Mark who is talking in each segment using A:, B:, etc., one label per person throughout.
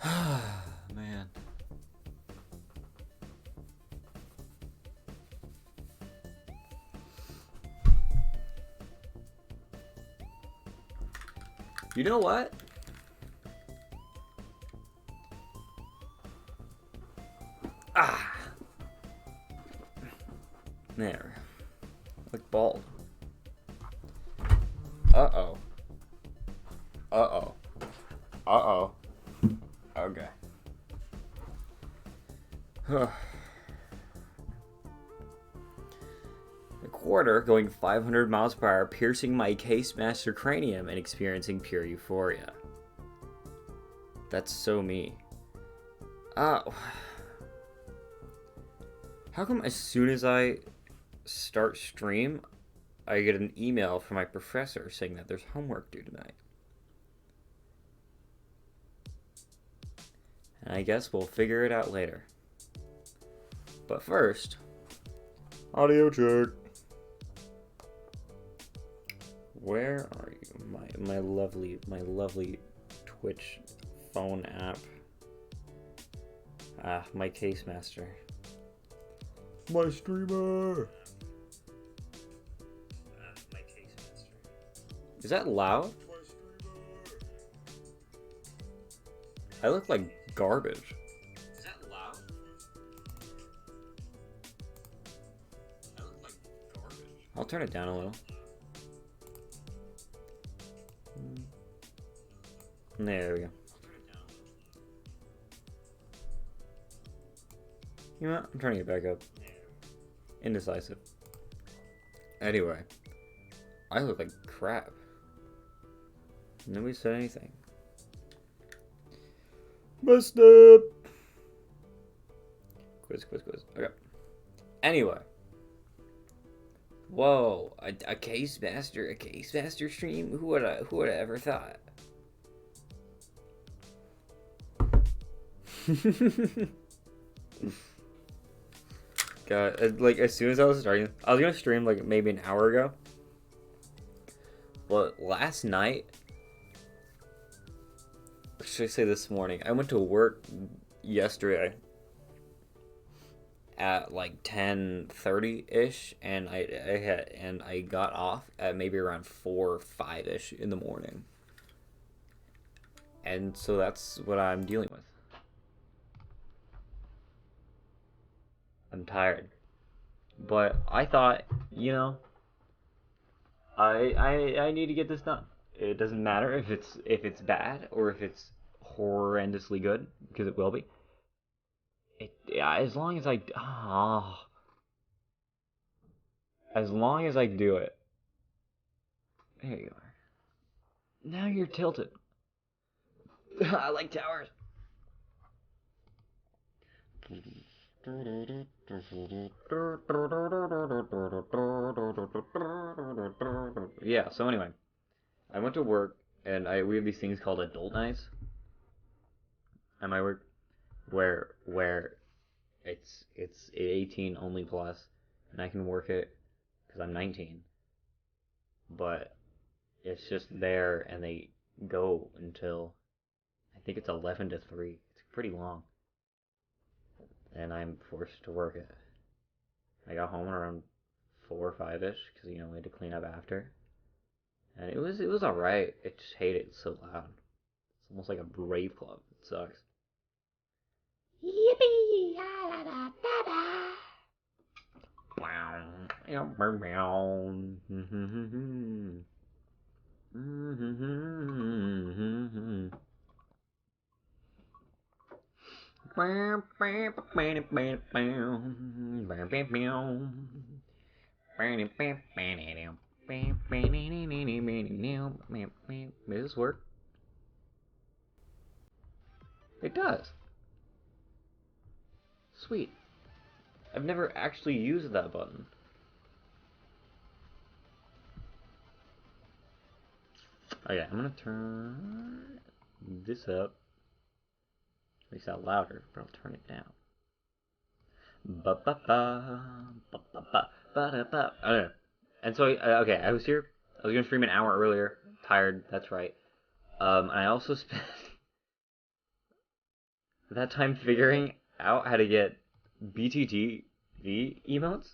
A: Man. You know what? Ah! There. Look bald. Uh-oh. Uh-oh. Uh-oh. Okay. A quarter going 500 miles per hour, piercing my case master cranium and experiencing pure euphoria. That's so me. Uh, how come as soon as I start stream, I get an email from my professor saying that there's homework due tonight? And I guess we'll figure it out later. But first, audio check. Where are you? My lovely Twitch phone app. Ah, my case master. My streamer. My case master. Is that loud? I look like garbage. Is that loud? I look like garbage. I'll turn it down a little. There we go. You know what? I'm turning it back up. Indecisive. Anyway, I look like crap. Nobody said anything. Messed up. Quiz. Okay. Anyway. Whoa, a case master stream? Who would have ever thought? God, like as soon as I was starting, I was gonna stream like maybe an hour ago. But last night, or should I say this morning? I went to work yesterday at like 10:30 ish, and I got off at maybe around 4 or 5 ish in the morning, and so that's what I'm dealing with. I'm tired, but I thought, I need to get this done. It doesn't matter if it's bad or if it's horrendously good, because it will be. Yeah, as long as I do it. There you are. Now you're tilted. I like towers. Yeah, so anyway, I went to work and we have these things called adult nights at my work where it's 18 only plus, and I can work it because I'm 19, but it's just there and they go until I think it's 11 to 3. It's pretty long, and I'm forced to work it. I got home around 4 or 5 ish because we had to clean up after, and it was all right. I just hate it. It's so loud. It's almost like a rave club. It sucks. Yippee! La da da da. Wow. Does this work? It does. Sweet. I've never actually used that button. Okay, I'm gonna turn this up. Makes that louder, but I'll turn it down. Ba ba ba ba ba ba ba da ba. Okay. And so, okay, I was here. I was gonna stream an hour earlier. Tired. That's right. I also spent that time figuring out how to get BTTV emotes.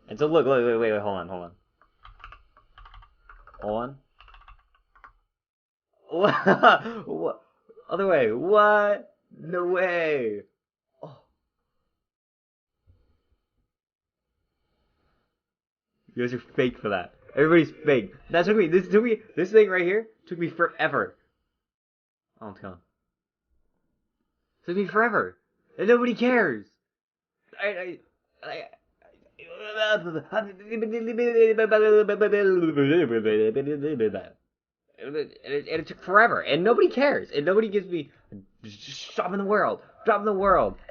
A: And so look, wait, hold on. What? Other way. What? No way. Oh. You guys are fake for that. Everybody's fake. That took me. This thing right here took me forever. Oh, it's gone. It took me forever, and nobody cares. I and it took forever, and nobody cares, and nobody gives me drop in the world.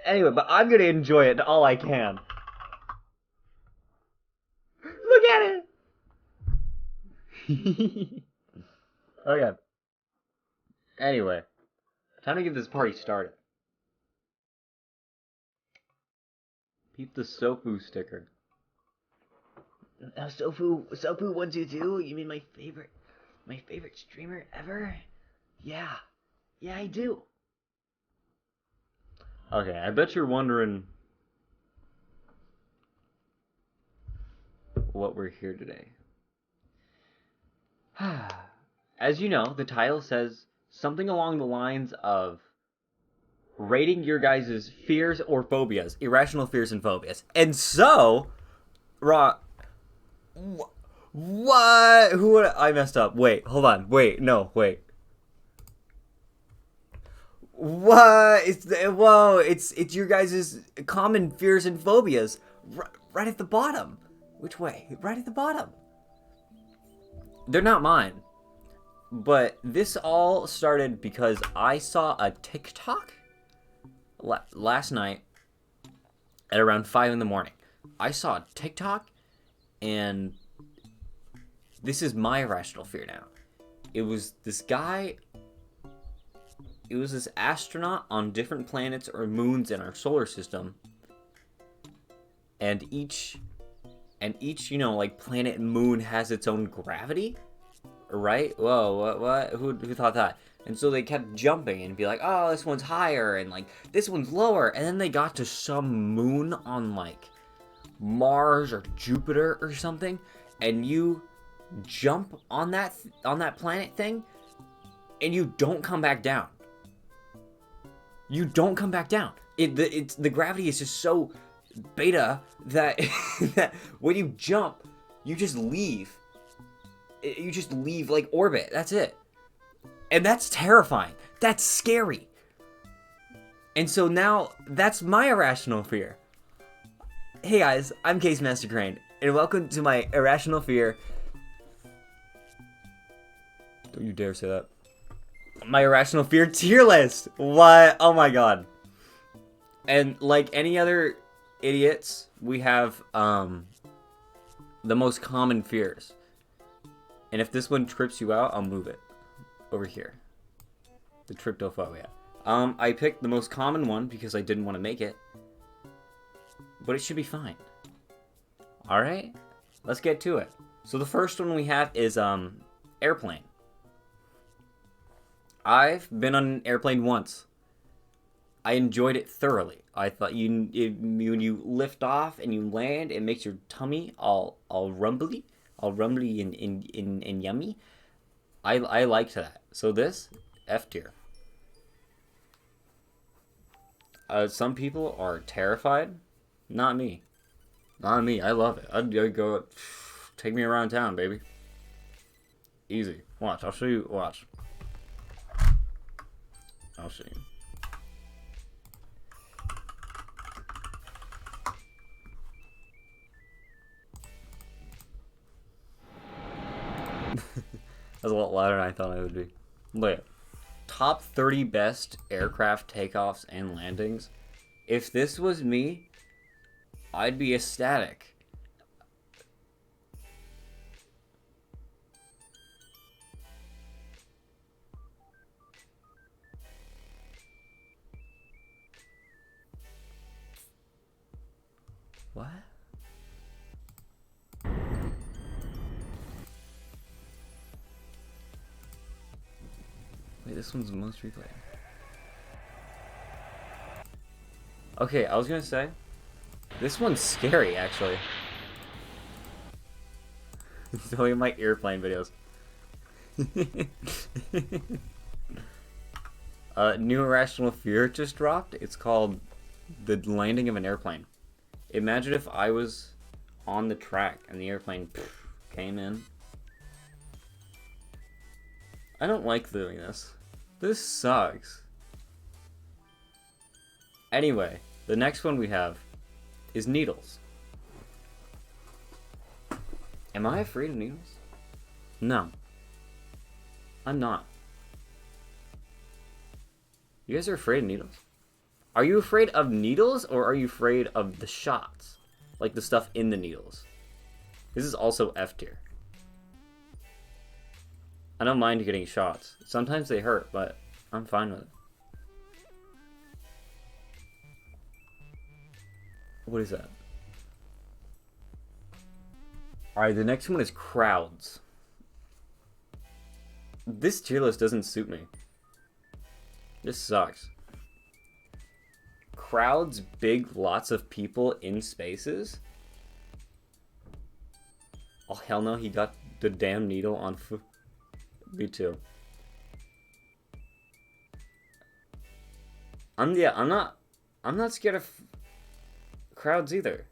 A: Anyway, but I'm gonna enjoy it all I can. Look at it. Okay. Anyway, time to get this party started. Peep the Sofu sticker. Sofu122. You mean my favorite streamer ever? Yeah, I do. Okay, I bet you're wondering what we're here today. As you know, the title says something along the lines of rating your guys' fears or phobias, irrational fears and phobias. And so, What? Who would I messed up? Wait, hold on. Wait. What? It's your guys' common fears and phobias right at the bottom. Which way? Right at the bottom. They're not mine. But this all started because I saw a TikTok last night at around 5 in the morning. I saw a TikTok, and this is my irrational fear now. It was this guy. It was this astronaut on different planets or moons in our solar system, and each like planet and moon has its own gravity, right? Whoa, what? Who thought that? And so they kept jumping and be like, oh, this one's higher, and like this one's lower, and then they got to some moon on like Mars or Jupiter or something, and you jump on that planet thing, and you don't come back down. The gravity is just so beta that that when you jump, you just leave. You just leave like orbit. That's it. And that's terrifying. That's scary. And so now that's my irrational fear. Hey guys, I'm Case Master Crane, and welcome to my irrational fear. Don't you dare say that. My irrational fear tier list. What? Oh my god. And like any other idiots, we have the most common fears. And if this one trips you out, I'll move it over here. The tryptophobia. I picked the most common one because I didn't want to make it. But it should be fine. Alright? Let's get to it. So the first one we have is airplane. I've been on an airplane once. I enjoyed it thoroughly. I thought when you lift off and you land, it makes your tummy all rumbly and yummy. I liked that. So this, F tier. Some people are terrified. Not me. I love it. I'd go, take me around town, baby. Easy. Watch. I'll show you. Watch. I'll show you. That's a lot louder than I thought it would be. Look at top 30 best aircraft takeoffs and landings. If this was me, I'd be ecstatic. What? Wait, this one's the most replayed. Okay, I was gonna say, this one's scary, actually. Look at my airplane videos. New irrational fear just dropped. It's called the landing of an airplane. Imagine if I was on the track and the airplane came in. I don't like doing this. This sucks. Anyway, the next one we have is needles. Am I afraid of needles? No. I'm not. You guys are afraid of needles? Are you afraid of needles, or are you afraid of the shots? Like the stuff in the needles? This is also F tier. I don't mind getting shots. Sometimes they hurt, but I'm fine with it. What is that? Alright, the next one is crowds. This tier list doesn't suit me. This sucks. Crowds, big, lots of people in spaces? Oh, hell no, he got the damn needle on me too. I'm not scared of crowds either.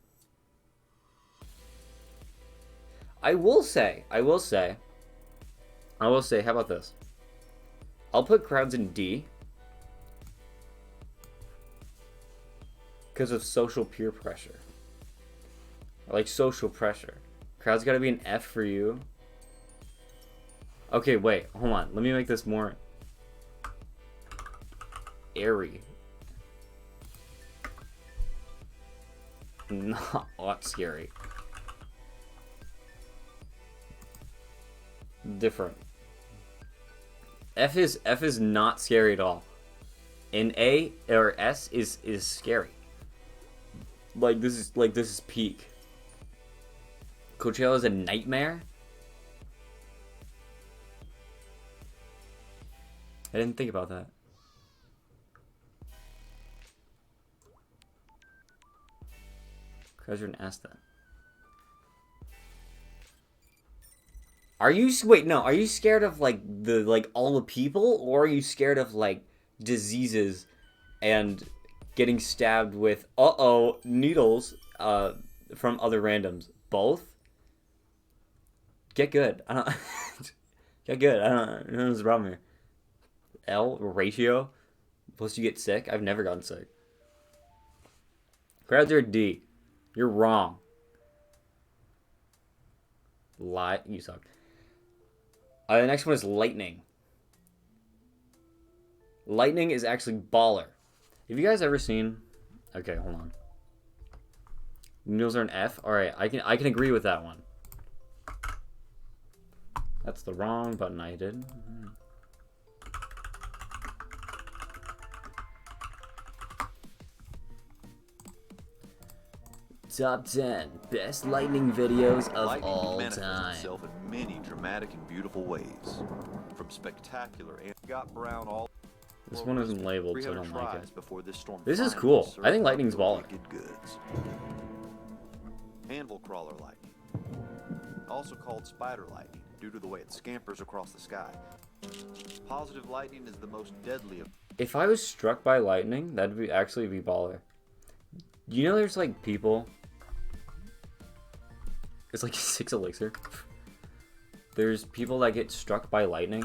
A: I will say, how about this? I'll put crowds in D. Because of social peer pressure. I like social pressure. Crowds gotta be an F for you. Okay, wait, hold on. Let me make this more airy. Not scary. Different. F is not scary at all. And A or S is scary. Like this is peak. Coachella is a nightmare. I didn't think about that. Crowds are an S then. Are you are you scared of like all the people, or are you scared of like diseases and getting stabbed with needles from other randoms? Both? Get good. I don't get good. I don't know what's the problem here. L ratio plus you get sick. I've never gotten sick. Crowds are D. You're wrong. Lie. You suck. The next one is lightning. Lightning is actually baller. Have you guys ever seen? Okay, hold on. Needles are an F. All right, I can agree with that one. That's the wrong button I did. Top 10 best lightning videos of all time.
B: Itself in many dramatic and beautiful ways. From spectacular and got brown all.
A: This one isn't labeled, so I don't like it.
B: Before this storm
A: this is cool. I think lightning's baller.
B: Goods. Anvil crawler lightning, also called spider lightning, due to the way it scampers across the sky. Positive lightning is the most deadly of.
A: If I was struck by lightning, that'd actually be baller. You know, there's like people. It's like 6 elixir. There's people that get struck by lightning.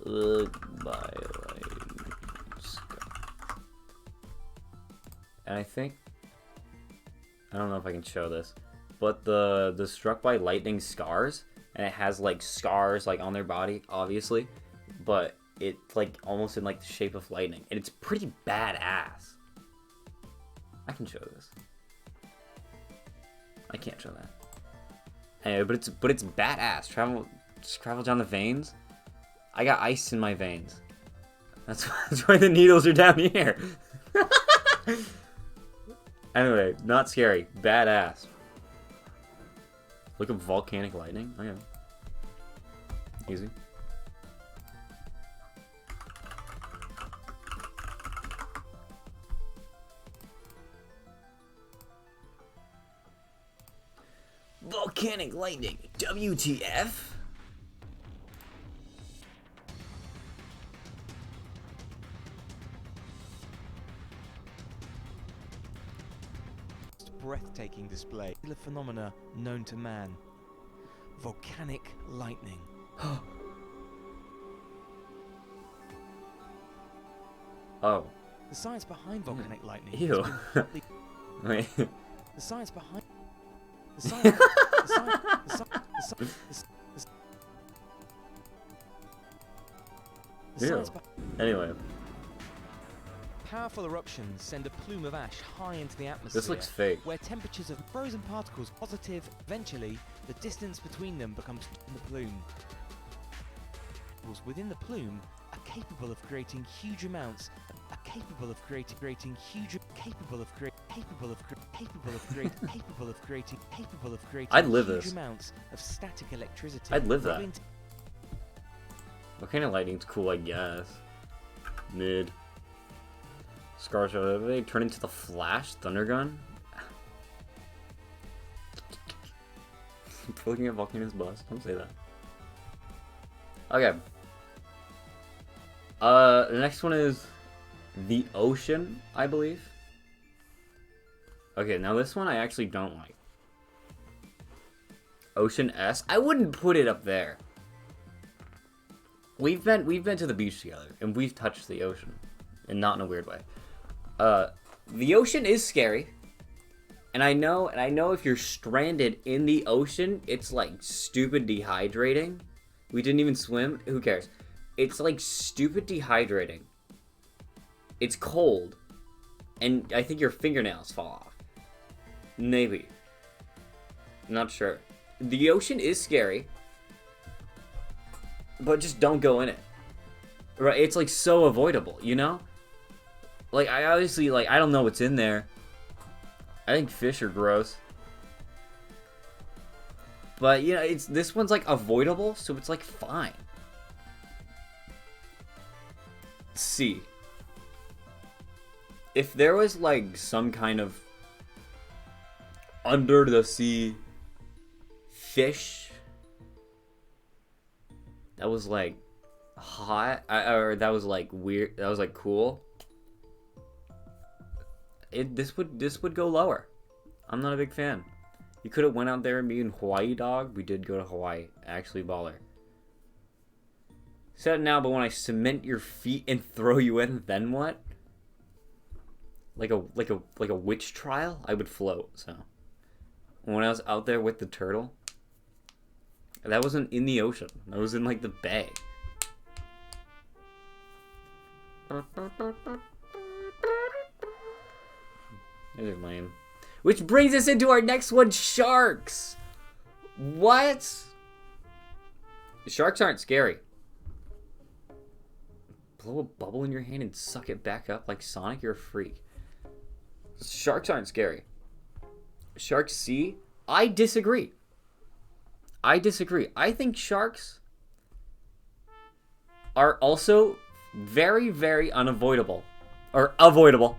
A: By lightning. And I think, I don't know if I can show this, but the struck by lightning scars, and it has like scars like on their body, obviously, but it's like almost in like the shape of lightning, and it's pretty badass. I can show this. I can't show that. Anyway, but it's badass. Just travel down the veins. I got ice in my veins. That's why the needles are down here. Anyway, not scary. Badass. Look up volcanic lightning. Okay. Easy. Volcanic lightning. WTF?
C: Breathtaking display. The phenomena known to man. Volcanic lightning.
A: Oh.
C: The science behind volcanic lightning.
A: Ew. Wait.
C: The science behind. The science.
A: Ew. Anyway.
C: Powerful eruptions send a plume of ash high into the atmosphere.
A: This looks fake.
C: Where temperatures of frozen particles positive, eventually, the distance between them becomes in the plume. Within the plume are capable of creating huge amounts.
A: I'd live
C: huge
A: this.
C: amounts of static electricity.
A: I'd live that. Volcanic lightning's cool, I guess. Mid. Scars, they turn into the Flash Thunder Gun. Looking at volcanoes bust. Don't say that. Okay. The next one is the ocean, I believe. Okay, now this one I actually don't like. Ocean S. I wouldn't put it up there. We've been to the beach together and we've touched the ocean, and not in a weird way. The ocean is scary. And I know if you're stranded in the ocean, it's like stupid dehydrating. We didn't even swim. Who cares? It's like stupid dehydrating. It's cold. And I think your fingernails fall off. Maybe. Not sure. The ocean is scary. But just don't go in it. Right? It's like so avoidable, you know? Like, I obviously, like, I don't know what's in there. I think fish are gross. But, you know, this one's, like, avoidable, so it's, like, fine. C. If there was, like, some kind of under-the-sea fish that was, like, hot, or that was, like, weird, that was, like, cool, this would go lower. I'm not a big fan. You could have went out there and been Hawaii, dog. We did go to Hawaii. Actually, baller. Said it now, but when I cement your feet and throw you in, then what? Like a witch trial? I would float. So when I was out there with the turtle, that wasn't in the ocean. That was in like the bay. They're lame. Which brings us into our next one, sharks. What? Sharks aren't scary. Blow a bubble in your hand and suck it back up like Sonic, you're a freak. Sharks aren't scary. Sharks see? I disagree. I think sharks are also very, very unavoidable. Or avoidable.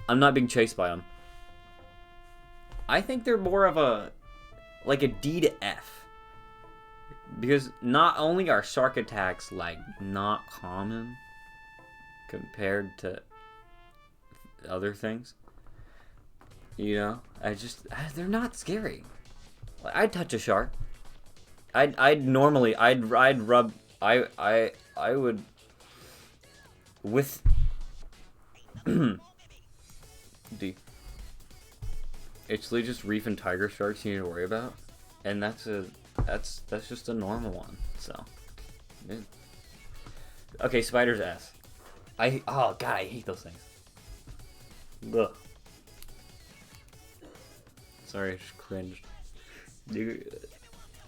A: I'm not being chased by them. I think they're more of a, like a D to F. Because not only are shark attacks, like, not common compared to other things, you know, they're not scary. Like, I'd touch a shark. I'd rub, I would, with, D. It's literally just reef and tiger sharks you need to worry about, and that's just a normal one. So, yeah. Okay, spiders S. Oh god, I hate those things. Ugh. Sorry, I just cringed. Dude,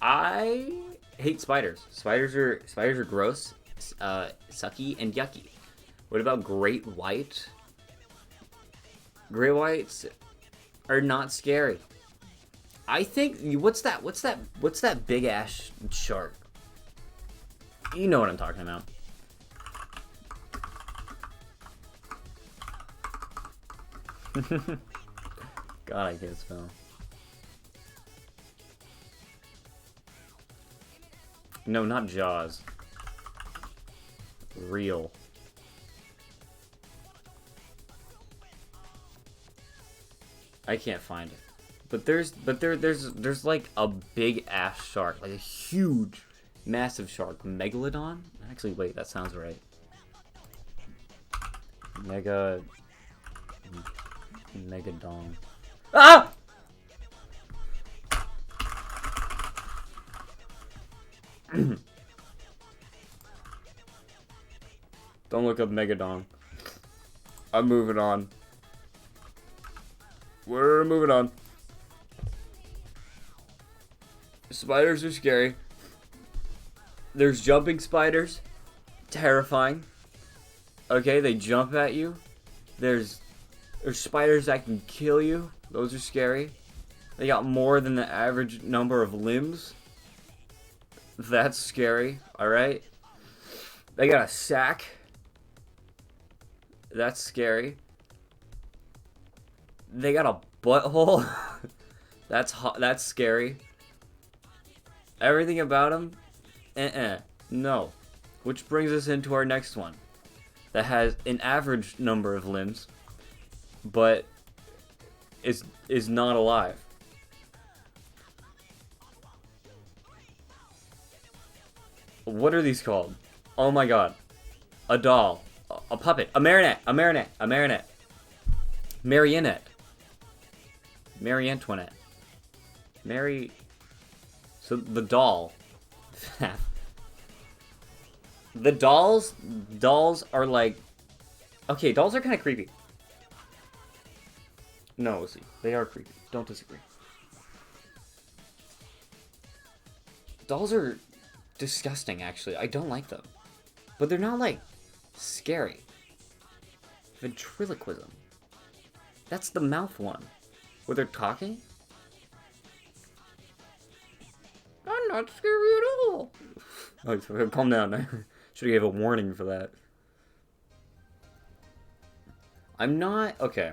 A: I hate spiders. Spiders are gross, sucky, and yucky. What about great white? Great whites are not scary. I think what's that big ass shark? You know what I'm talking about. God, I can't spell. No, not Jaws. Real. I can't find it. But there's like a big ass shark, like a huge, massive shark. Megalodon? Actually, wait, that sounds right. Megadon. Ah! Don't look up Megadon. I'm moving on. We're moving on. Spiders are scary. There's jumping spiders. Terrifying. Okay, they jump at you. There's spiders that can kill you. Those are scary. They got more than the average number of limbs. That's scary, alright? They got a sack. That's scary. They got a butthole. That's scary. Everything about them, no. Which brings us into our next one. That has an average number of limbs, but is not alive. What are these called? Oh my god. A doll. A puppet. A marionette. A marionette. A marionette. Marionette. Marie Antoinette. Mary... So the doll. The dolls are like... Okay, dolls are kind of creepy. No, see, they are creepy. Don't disagree. Dolls are disgusting, actually. I don't like them. But they're not, like, scary. Ventriloquism. That's the mouth one. Where they're talking? I'm not scary at all. Oh, calm down. I should have gave a warning for that. I'm not... Okay.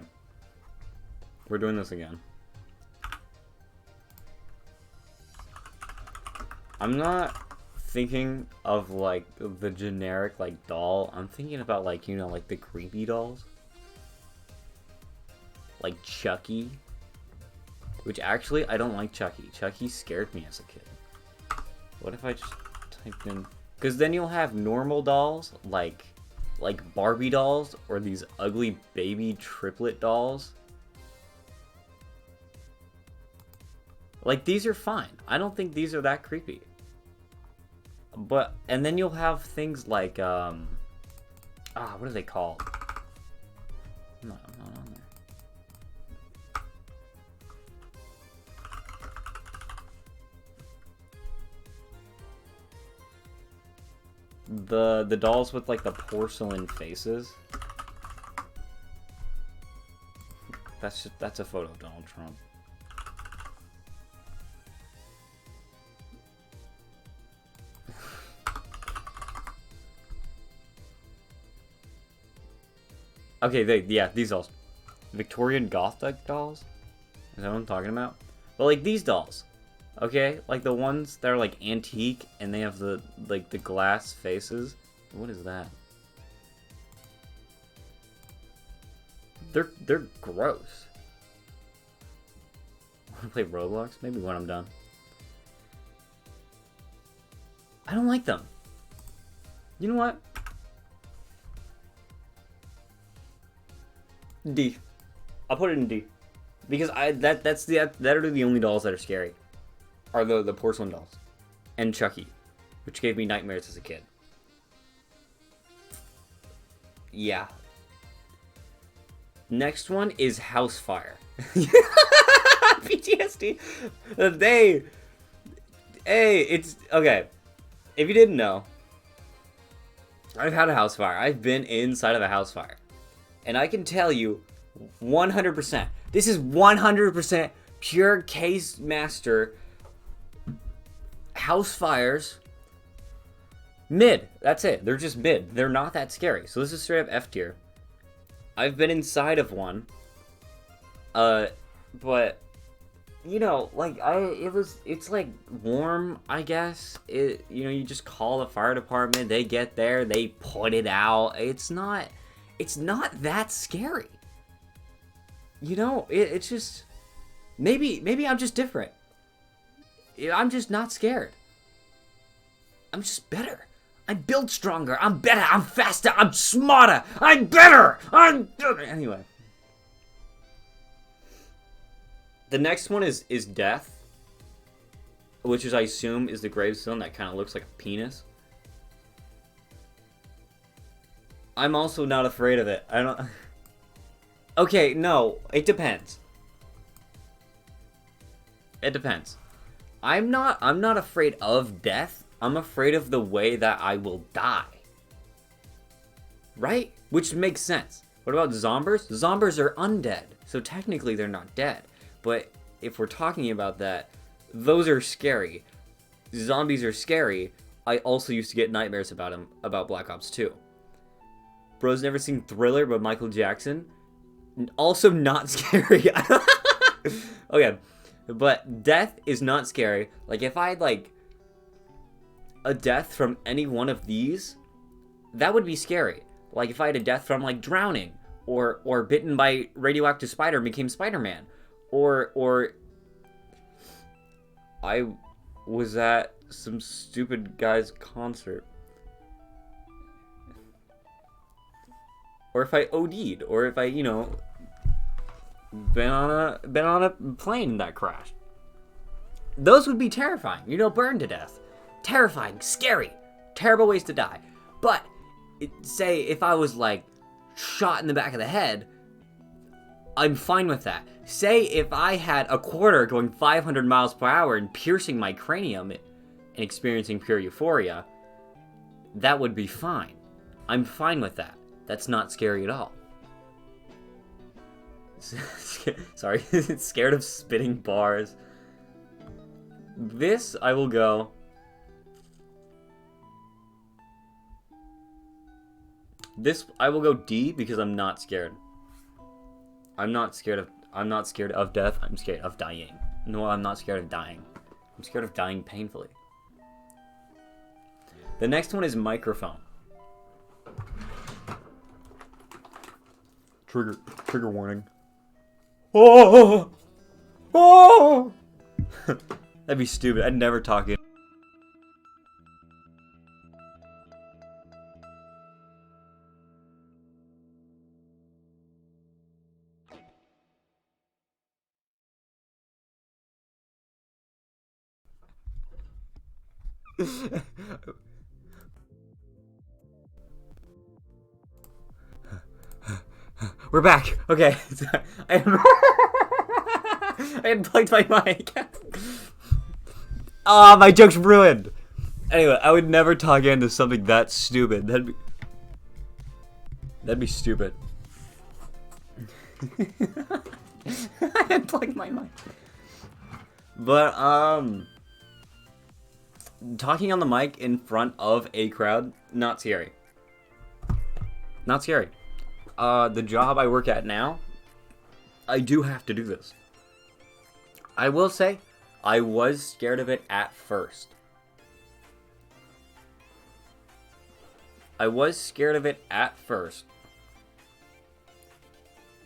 A: We're doing this again. I'm not thinking of, like, the generic, like, doll. I'm thinking about, like, you know, like, the creepy dolls. Like Chucky. Which, actually, I don't like Chucky. Chucky scared me as a kid. What if I just typed in... Because then you'll have normal dolls, like Barbie dolls, or these ugly baby triplet dolls. Like, these are fine. I don't think these are that creepy. But, and then you'll have things like, what are they called? I'm not on there. The dolls with, like, the porcelain faces. That's a photo of Donald Trump. Okay, yeah, these dolls. Victorian Gothic dolls? Is that what I'm talking about? But, like, these dolls. Okay? Like, the ones that are, like, antique, and they have the, like, the glass faces. What is that? They're gross. Wanna play Roblox? Maybe when I'm done. I don't like them. You know what? D. I'll put it in D. Because that are the only dolls that are scary. Are the porcelain dolls. And Chucky. Which gave me nightmares as a kid. Yeah. Next one is Housefire. PTSD. It's... Okay. If you didn't know, I've had a house fire. I've been inside of a house fire. And I can tell you 100%. This is 100% pure case master house fires. Mid. That's it. They're just mid. They're not that scary. So this is straight up F tier. I've been inside of one. But you know, like it's like warm, I guess. You just call the fire department, they get there, they put it out. It's not that scary. It's just maybe I'm just different. I'm just not scared. I'm just better. I'm built stronger. I'm better. I'm faster. I'm smarter. I'm better. Anyway. The next one is death, which is, I assume, is the gravestone that kind of looks like a penis. I'm also not afraid of it. I don't... Okay, no. It depends. It depends. I'm not afraid of death. I'm afraid of the way that I will die. Right? Which makes sense. What about zombies? Zombies are undead, so technically they're not dead. But if we're talking about that, those are scary. Zombies are scary. I also used to get nightmares about them, about Black Ops 2. Bro's never seen Thriller by Michael Jackson. Also not scary. Okay. But death is not scary. Like, if I had, like, a death from any one of these, that would be scary. Like, if I had a death from, like, drowning, or bitten by radioactive spider and became Spider-Man, or I was at some stupid guy's concert, or if I OD'd, or if I, been on a plane that crashed. Those would be terrifying. Burned to death. Terrifying, scary, terrible ways to die. But say if I was like shot in the back of the head, I'm fine with that. Say if I had a quarter going 500 miles per hour and piercing my cranium and experiencing pure euphoria, that would be fine. I'm fine with that. That's not scary at all. Sorry, scared of spitting bars. This, I will go... This, I will go D, because I'm not scared. I'm not scared of death. I'm scared of dying. No, I'm not scared of dying. I'm scared of dying painfully. The next one is microphone. Trigger warning. Oh! Oh! That'd be stupid. I'd never talk in. We're back. Okay. I had plugged my mic. Ah, my joke's ruined. Anyway, I would never talk into something that stupid. That'd be stupid. I had plugged my mic. But talking on the mic in front of a crowd, not scary. Not scary. The job I work at now, I do have to do this. I will say, I was scared of it at first.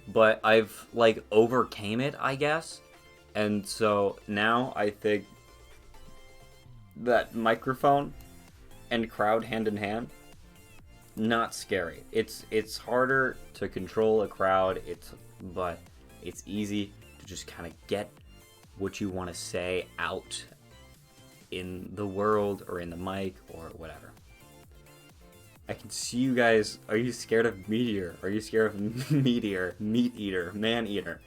A: But I've, like, overcame it, I guess. And so now I think that microphone and crowd hand in hand, not scary. It's harder to control a crowd, but it's easy to just kind of get what you want to say out in the world or in the mic or whatever. I can see you guys. Are you scared of Meteor? Are you scared of Meteor? Meat Eater? Man Eater?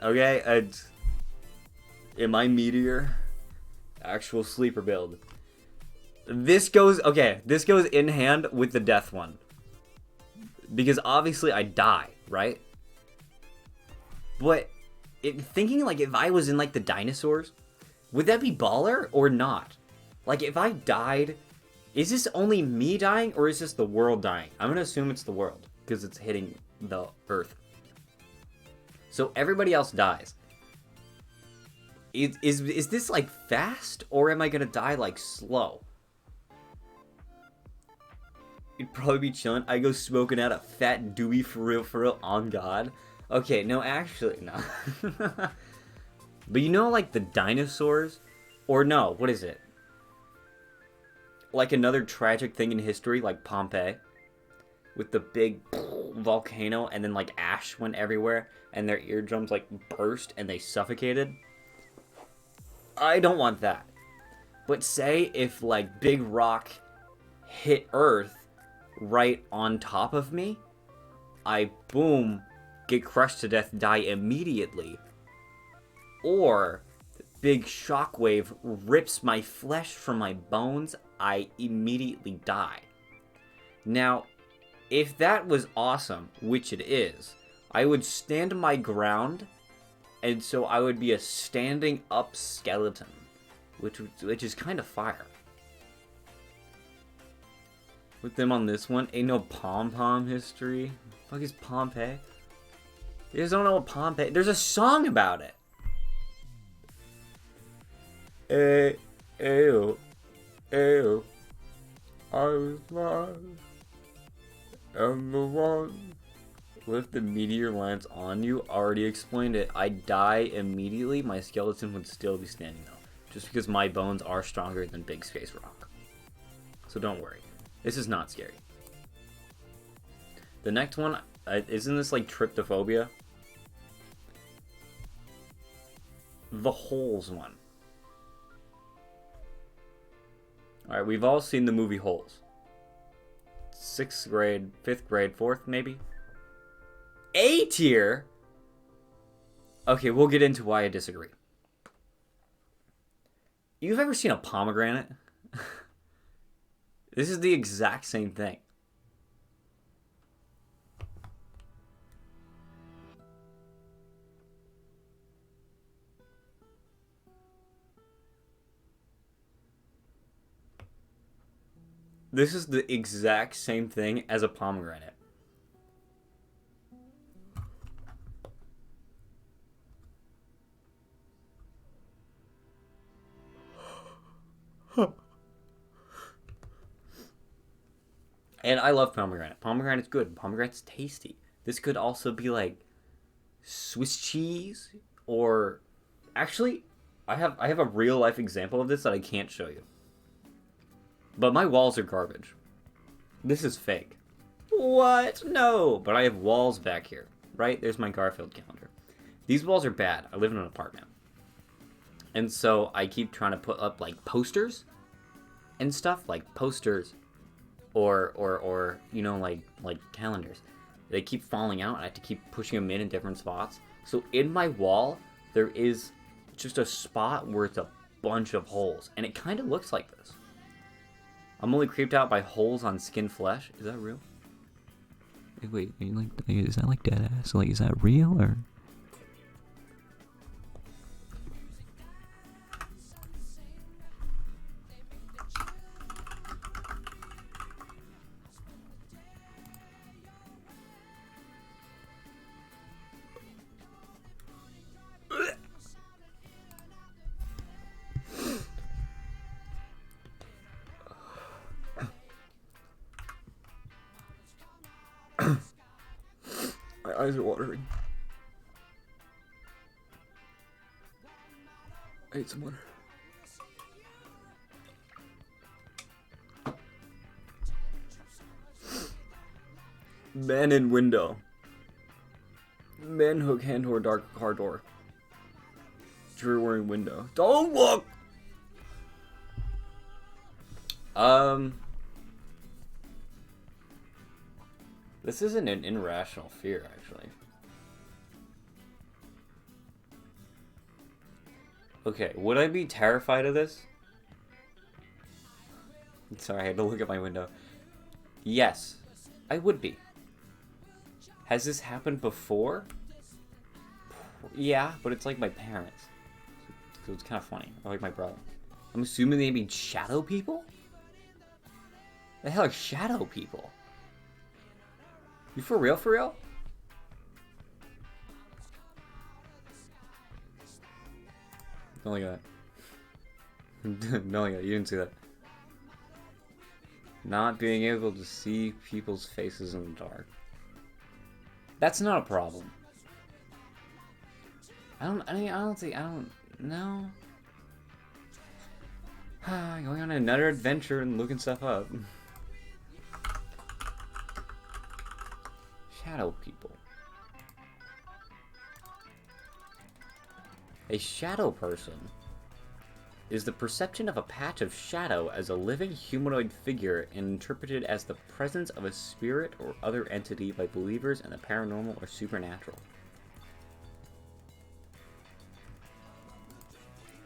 A: Okay, am I Meteor? Actual sleeper build. This goes in hand with the death one. Because obviously I die, right? But thinking like if I was in like the dinosaurs, would that be baller or not? Like if I died, is this only me dying or is this the world dying? I'm gonna assume it's the world because it's hitting the earth. So everybody else dies. Is this like fast, or am I gonna die like slow? You'd probably be chilling. I go smoking out a fat doobie for real, on God. Okay, no, actually, no. But you know, like the dinosaurs, or no, what is it? Like another tragic thing in history, like Pompeii, with the big volcano, and then like ash went everywhere, and their eardrums like burst and they suffocated. I don't want that. But say if like big rock hit Earth right on top of me, I boom, get crushed to death, die immediately. Or big shockwave rips my flesh from my bones, I immediately die. Now, if that was awesome, which it is, I would stand my ground, and so I would be a standing up skeleton, which is kind of fire. With them on this one, ain't no pom-pom history. Fuck is Pompeii? You guys don't know what Pompeii... There's a song about it. Ayo, ayo, I was lost, and the one. What if the meteor lands on you? Already explained it. I die immediately. My skeleton would still be standing though, just because my bones are stronger than big space rock. So don't worry. This is not scary. The next one, isn't this like tryptophobia? The Holes one. Alright, we've all seen the movie Holes. 6th grade, 5th grade, 4th maybe? A tier? Okay, we'll get into why I disagree. You've ever seen a pomegranate? This is the exact same thing. This is the exact same thing as a pomegranate. And I love pomegranate. Pomegranate's good. Pomegranate's tasty. This could also be like Swiss cheese, or actually, I have a real life example of this that I can't show you. But my walls are garbage. This is fake. What? No. But I have walls back here, right? There's my Garfield calendar. These walls are bad. I live in an apartment. And so I keep trying to put up like posters and stuff, like posters or you know, like calendars. They keep falling out and I have to keep pushing them in different spots. So in my wall, there is just a spot where it's a bunch of holes, and it kind of looks like this. I'm only creeped out by holes on skin flesh. Is that real? Wait, is that like dead ass? Like, is that real or? My eyes are watering. I ate some water. Man in window. Man hook hand door dark car door. Drew wearing window. Don't look! This isn't an irrational fear, actually. Okay, would I be terrified of this? Sorry, I had to look at my window. Yes, I would be. Has this happened before? Yeah, but it's like my parents. So it's kind of funny. Or like my brother. I'm assuming they mean shadow people? The hell are shadow people? You for real, for real? Don't look at that. Don't look at that. You didn't see that. Not being able to see people's faces in the dark. That's not a problem. I don't know. Going on another adventure and looking stuff up. Shadow people. A shadow person is the perception of a patch of shadow as a living humanoid figure and interpreted as the presence of a spirit or other entity by believers in the paranormal or supernatural.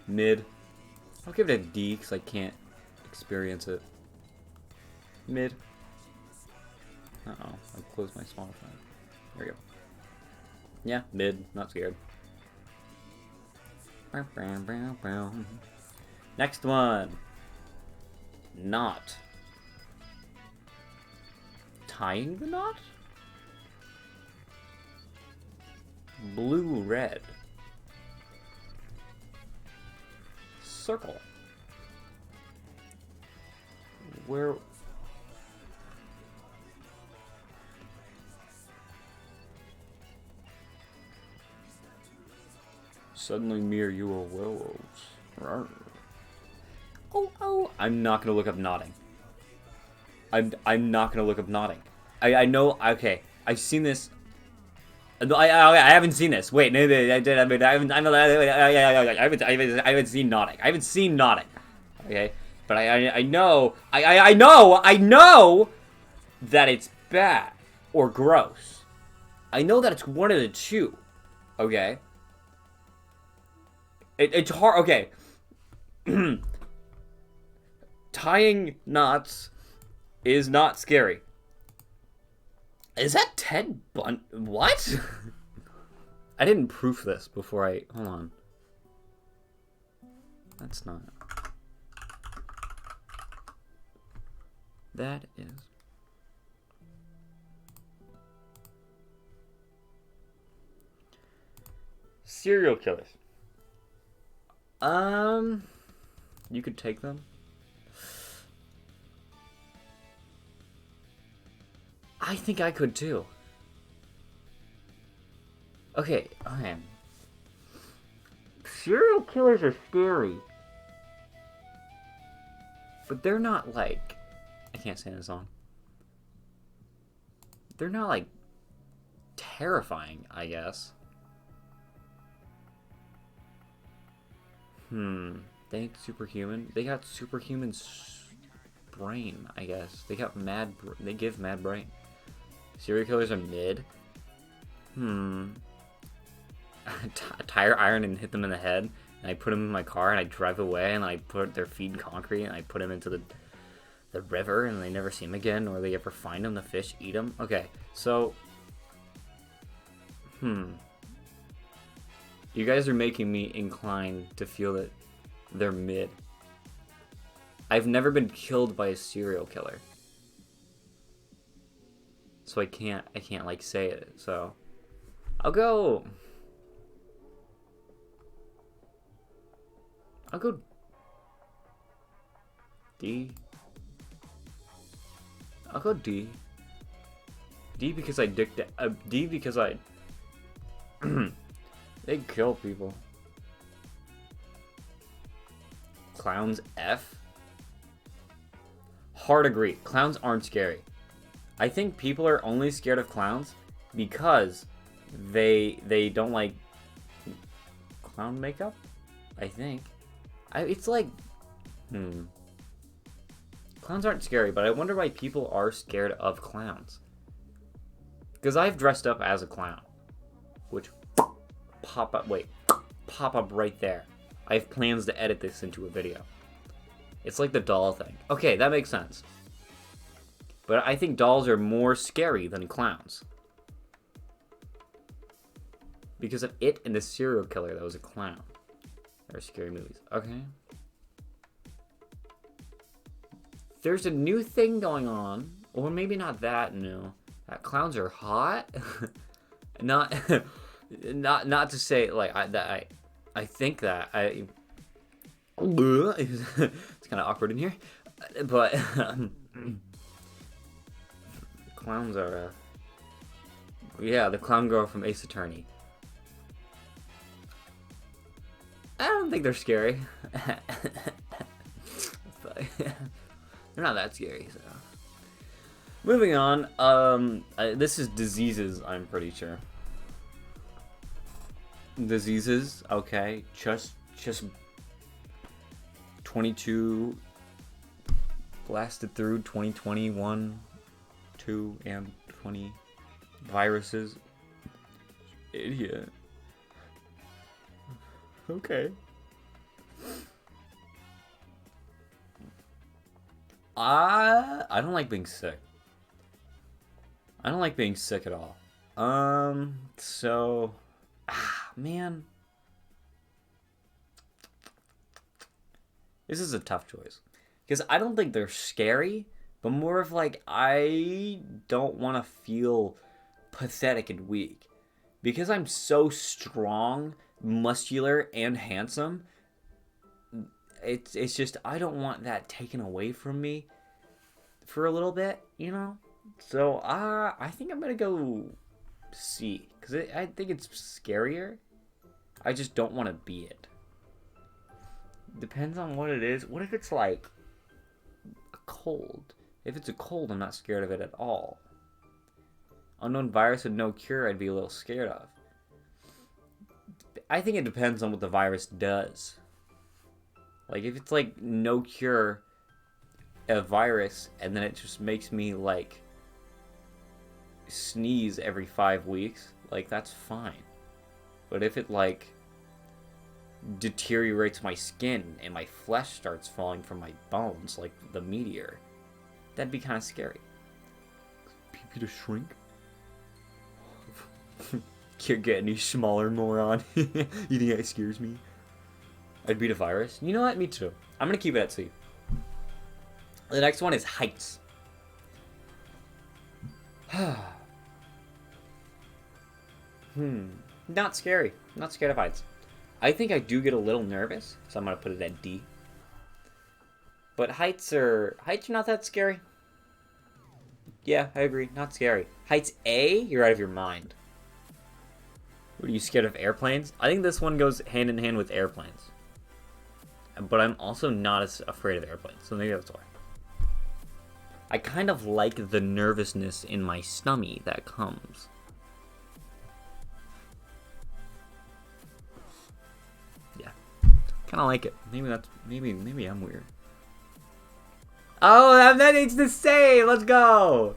A: Mid. I'll give it a D because I can't experience it. Mid. Uh-oh, I closed my Spotify. There we go. Yeah, mid. Not scared. Next one. Knot. Tying the knot? Blue, red. Circle. Where... Suddenly me or you are werewolves. Rawr. Oh. I'm not gonna look up nodding. I'm not gonna look up nodding. I know. Okay, I've seen this. I haven't seen this. Wait, no, I haven't seen nodding. I haven't seen nodding. Okay, but I know that it's bad or gross. I know that it's one of the two. Okay. It's hard. Okay. Tying knots is not scary. Is that Ted Bundy? What? I didn't proof this before I... Hold on. That's not... That is... Serial killers. You could take them. I think I could too. Okay. Serial killers are scary. But they're not like... I can't sing the song. They're not like... terrifying, I guess. They ain't superhuman. They got superhuman brain, I guess. They got mad... They give mad brain. Serial killers are mid. Tire iron and hit them in the head. And I put them in my car and I drive away and I put their feet in concrete and I put them into the river and they never see them again, or they ever find them. The fish eat them. Okay, so... You guys are making me inclined to feel that they're mid. I've never been killed by a serial killer. So I can't like say it. So I'll go D. I'll go D. D because I D because I they kill people. Clowns F. Hard agree. Clowns aren't scary. I think people are only scared of clowns because they don't like clown makeup. I think. It's like clowns aren't scary, but I wonder why people are scared of clowns. Because I've dressed up as a clown, which pop up right there. I have plans to edit this into a video. It's like the doll thing. Okay, that makes sense. But I think dolls are more scary than clowns. Because of It and the serial killer that was a clown. They're scary movies. Okay. There's a new thing going on. Or maybe not that new. That clowns are hot. not to say like I think that It's kind of awkward in here, but clowns are. Yeah, the clown girl from Ace Attorney. I don't think they're scary. But they're not that scary. So, moving on. This is diseases. I'm pretty sure. Diseases. Okay, just 22 blasted through 2021, 2 and 20 viruses. Idiot. Okay. I don't like being sick. I don't like being sick at all. So, man. This is a tough choice. Because I don't think they're scary, but more of like, I don't want to feel pathetic and weak. Because I'm so strong, muscular, and handsome, it's just, I don't want that taken away from me for a little bit, you know? So, I think I'm going to go C. Because I think it's scarier. I just don't want to be it. Depends on what it is. What if it's like a cold? If it's a cold, I'm not scared of it at all. Unknown virus with no cure, I'd be a little scared of. I think it depends on what the virus does. Like, if it's like no cure, a virus, and then it just makes me like sneeze every 5 weeks, like, that's fine. But if it like deteriorates my skin and my flesh starts falling from my bones like the meteor, that'd be kind of scary. Pee-pee to shrink? Can't get any smaller, moron. You think that scares me? I'd beat a virus? You know what? Me too. I'm gonna keep it at C. The next one is heights. Not scary. Not scared of heights. I think I do get a little nervous, so I'm gonna put it at D. But heights are not that scary. Yeah, I agree. Not scary. Heights A, you're out of your mind. What, are you scared of airplanes? I think this one goes hand in hand with airplanes. But I'm also not as afraid of airplanes, so maybe that's why. I kind of like the nervousness in my stomach that comes. Yeah. Kind of like it. Maybe I'm weird. Oh, that needs to save. Let's go.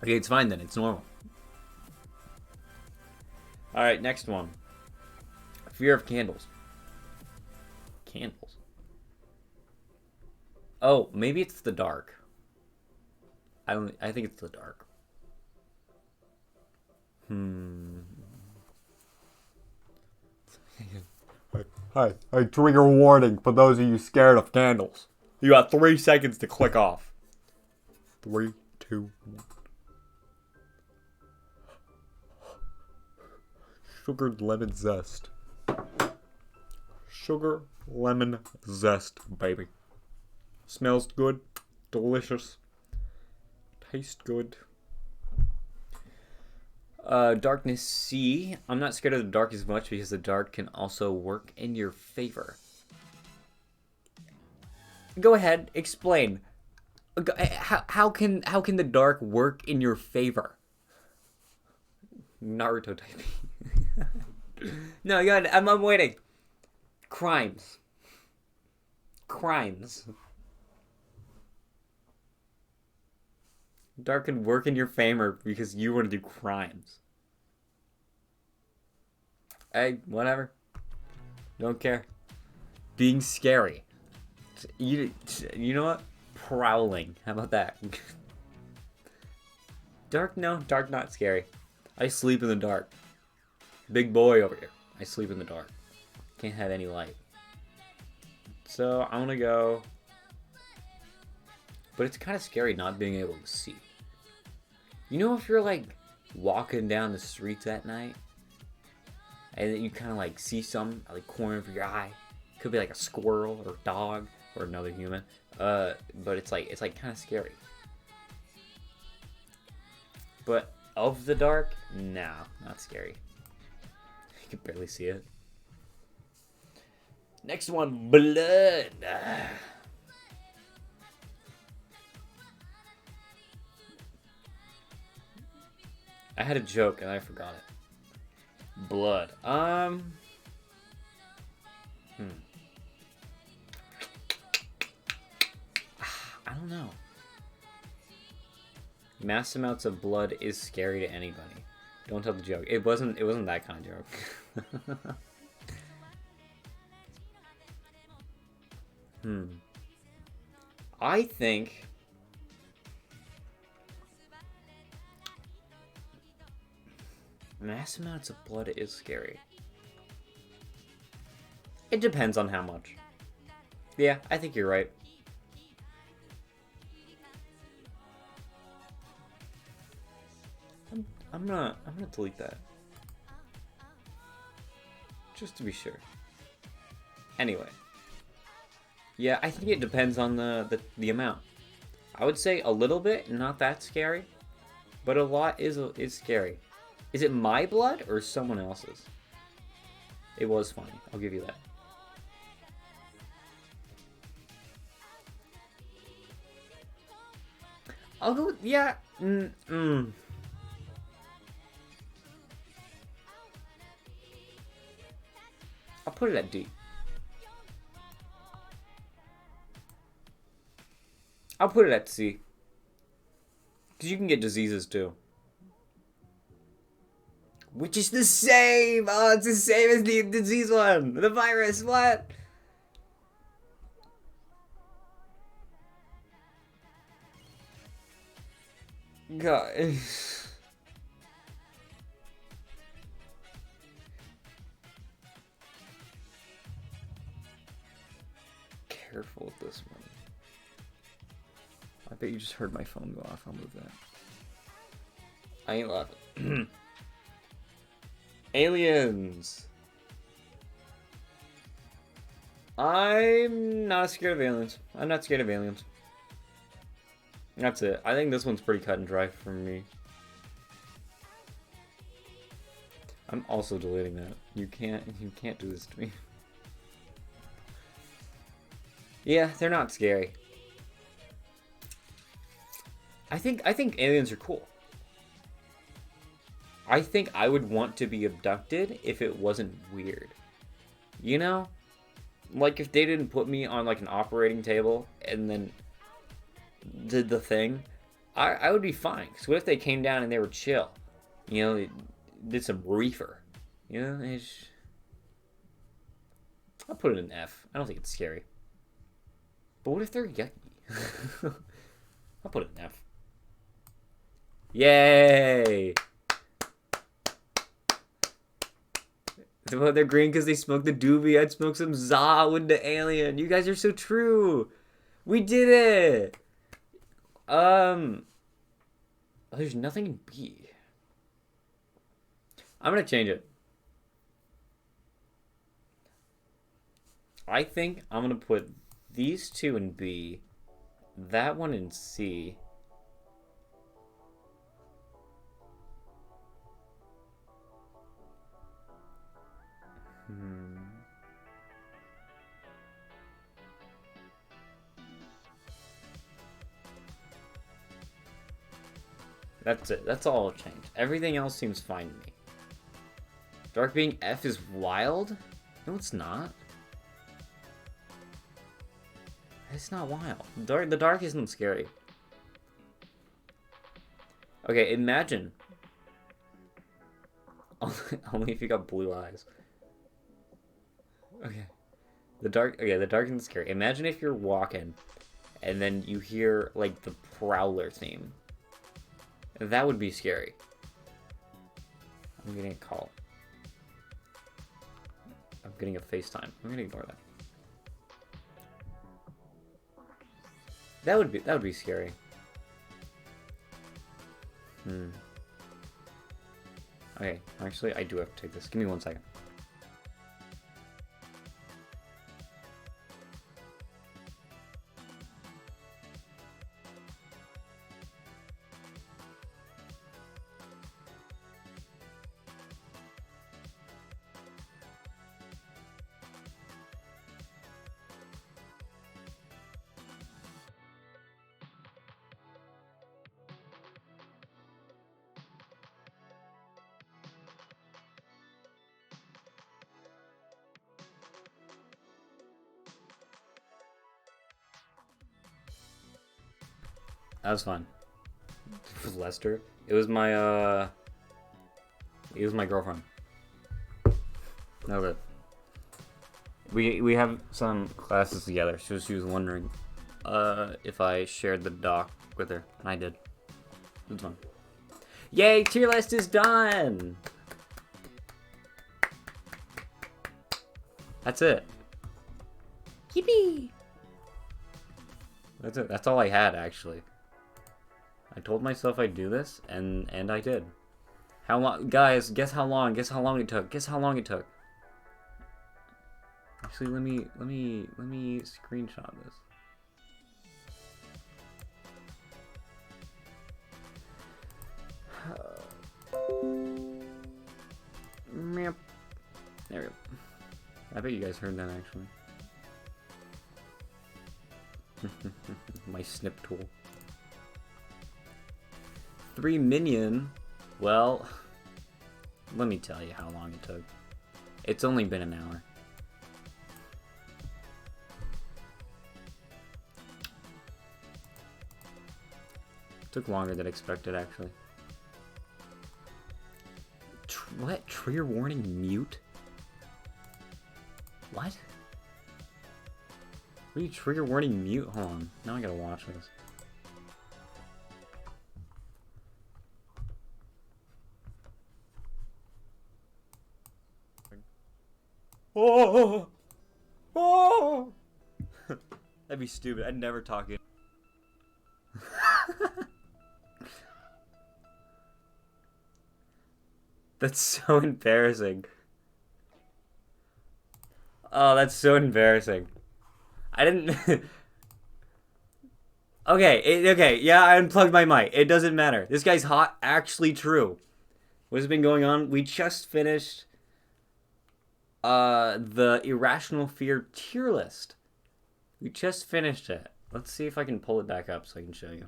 A: Okay, it's fine then. It's normal. Alright, next one. Fear of candles. Candles. Oh, maybe it's the dark. I think it's the dark. Hi, trigger warning for those of you scared of candles. You got 3 seconds to click off. 3, 2, 1. Sugared lemon zest. Sugar lemon zest, baby. Smells good. Delicious. Tastes good. Darkness C. I'm not scared of the dark as much because the dark can also work in your favor. Go ahead, explain. How can the dark work in your favor? Naruto typing. No, God, I'm waiting. Crimes. Dark can work in your favor because you want to do crimes. Hey, whatever. Don't care. Being scary. You know what? Prowling. How about that? Dark, no. Dark, not scary. I sleep in the dark. Big boy over here. I sleep in the dark. Can't have any light. So I'm gonna go. But it's kind of scary not being able to see. You know, if you're like walking down the streets at night and then you kind of like see some like corner of your eye. Could be like a squirrel or dog or another human. But it's like kind of scary. But of the dark, nah, not scary. You can barely see it. Next one, blood. I had a joke and I forgot it. Blood. I don't know. Mass amounts of blood is scary to anybody. Don't tell the joke. It wasn't that kind of joke. I think mass amounts of blood is scary. It depends on how much. Yeah, I think you're right. I'm gonna delete that. Just to be sure. Anyway. Yeah, I think it depends on the amount. I would say a little bit, not that scary. But a lot is scary. Is it my blood or someone else's? It was funny. I'll give you that. I'll go with, yeah. I'll put it at D. I'll put it at C. Because you can get diseases too. Which is the same! Oh, it's the same as the disease one! The virus, what? God. Careful with this one. I bet you just heard my phone go off. I'll move that. I ain't laughing. Aliens. I'm not scared of aliens. I'm not scared of aliens. That's it. I think this one's pretty cut and dry for me. I'm also deleting that. You can't do this to me. Yeah, they're not scary. I think aliens are cool. I think I would want to be abducted if it wasn't weird. You know? Like if they didn't put me on like an operating table and then did the thing, I would be fine. Because what if they came down and they were chill? You know, they did some reefer. You know? I'll put it in F. I don't think it's scary. But what if they're yucky? I'll put it in F. Yay! They're green because they smoked the doobie. I'd smoke some za with the alien. You guys are so true. We did it. There's nothing in B. I'm gonna change it. I think I'm gonna put these two in B, that one in C. That's it. That's all I'll change. Everything else seems fine to me. Dark being F is wild? No, it's not. It's not wild. The dark isn't scary. Okay, imagine. Only if you got blue eyes. Okay. The dark isn't scary. Imagine if you're walking and then you hear like the Prowler theme. That would be scary. I'm getting a call. I'm getting a FaceTime. I'm gonna ignore that. That would be scary. Okay, actually I do have to take this. Give me 1 second. That was fun. Lester. It was my girlfriend. That was it. We have some classes together, so she was wondering if I shared the doc with her, and I did. It was fun. Yay, tier list is done! That's it. Yippee! That's it. That's all I had, actually. I told myself I'd do this, and I did. How long, guys? Guess how long? Guess how long it took? Guess how long it took? Actually, let me screenshot this. There we go. I bet you guys heard that actually. My snip tool. 3 million. Well, let me tell you how long it took. It's only been an hour. Took longer than expected, actually. What? Trigger warning mute? What? What are you trigger warning mute? Hold on. Now I gotta watch this. Oh! Oh! That'd be stupid. I'd never talk it. That's so embarrassing. Oh, that's so embarrassing. I didn't... Okay, yeah, I unplugged my mic. It doesn't matter. This guy's hot. Actually true. What has been going on? We just finished the Irrational Fear tier list. We just finished it. Let's see if I can pull it back up so I can show you.